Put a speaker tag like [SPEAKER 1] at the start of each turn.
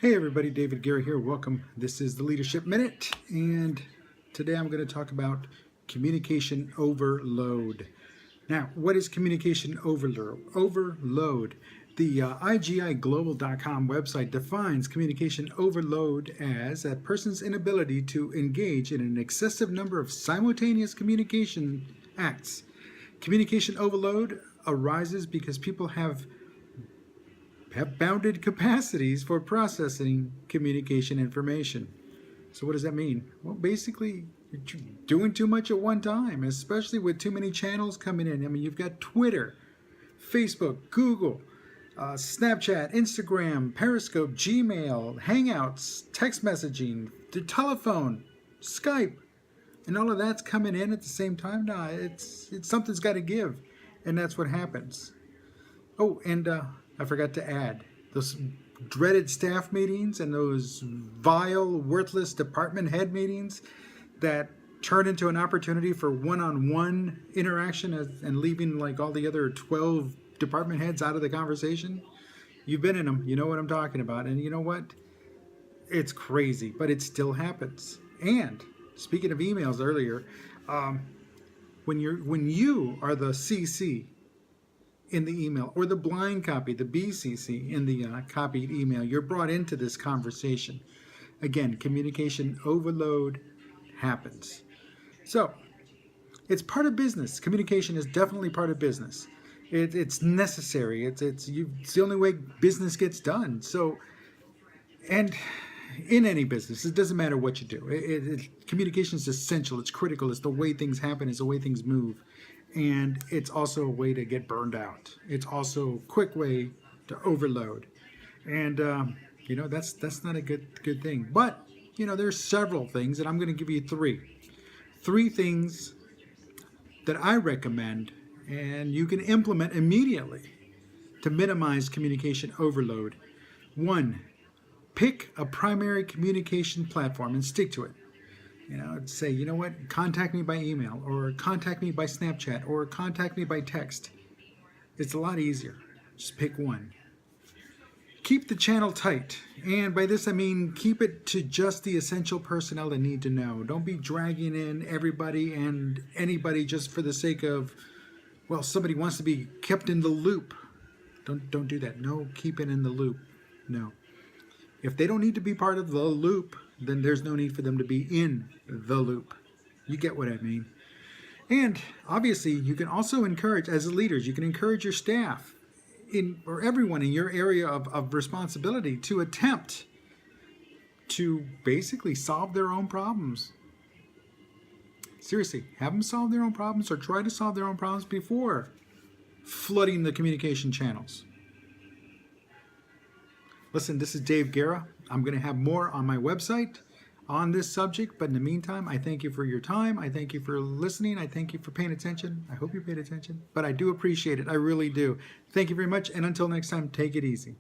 [SPEAKER 1] Hey everybody, David Guerra here. Welcome. This is the Leadership Minute, and today I'm going to talk about communication overload. Now, what is communication overload? The IGIglobal.com website defines communication overload as a person's inability to engage in an excessive number of simultaneous communication acts. Communication overload arises because people have bounded capacities for processing communication information. So what does that mean? Well, basically, you're doing too much at one time, especially with too many channels coming in. I mean, you've got Twitter, Facebook, Google, Snapchat, Instagram, Periscope, Gmail, Hangouts, text messaging, the telephone, Skype, and all of that's coming in at the same time. Now, it's something's got to give, and that's what happens. Oh, and I forgot to add, those dreaded staff meetings and those vile, worthless department head meetings that turn into an opportunity for one-on-one interaction and leaving like all the other 12 department heads out of the conversation. You've been in them, you know what I'm talking about. And you know what? It's crazy, but it still happens. And speaking of emails earlier, when you are the CC in the email, or the blind copy, the BCC in the copied email, you're brought into this conversation. Again, communication overload happens. So it's part of business. Communication is definitely part of business. It's necessary. It's the only way business gets done. So, and in any business, it doesn't matter what you do. Communication is essential. It's critical. It's the way things happen. It's the way things move. And it's also a way to get burned out. It's also a quick way to overload. And, that's not a good thing. But, there's several things, and I'm going to give you three things that I recommend and you can implement immediately to minimize communication overload. 1, pick a primary communication platform and stick to it. Say, you know what, contact me by email, or contact me by Snapchat, or contact me by text. It's a lot easier. Just pick one. Keep the channel tight. And by this I mean keep it to just the essential personnel that need to know. Don't be dragging in everybody and anybody just for the sake of, well, somebody wants to be kept in the loop. Don't do that. No, keep it in the loop. No. If they don't need to be part of the loop, then there's no need for them to be in the loop. You get what I mean. And obviously, you can also encourage, as leaders, you can encourage your staff or everyone in your area of responsibility to attempt to basically solve their own problems. Seriously, have them solve their own problems, or try to solve their own problems before flooding the communication channels. Listen, this is Dave Guerra. I'm going to have more on my website on this subject, but in the meantime, I thank you for your time. I thank you for listening. I thank you for paying attention. I hope you paid attention, but I do appreciate it. I really do. Thank you very much, and until next time, take it easy.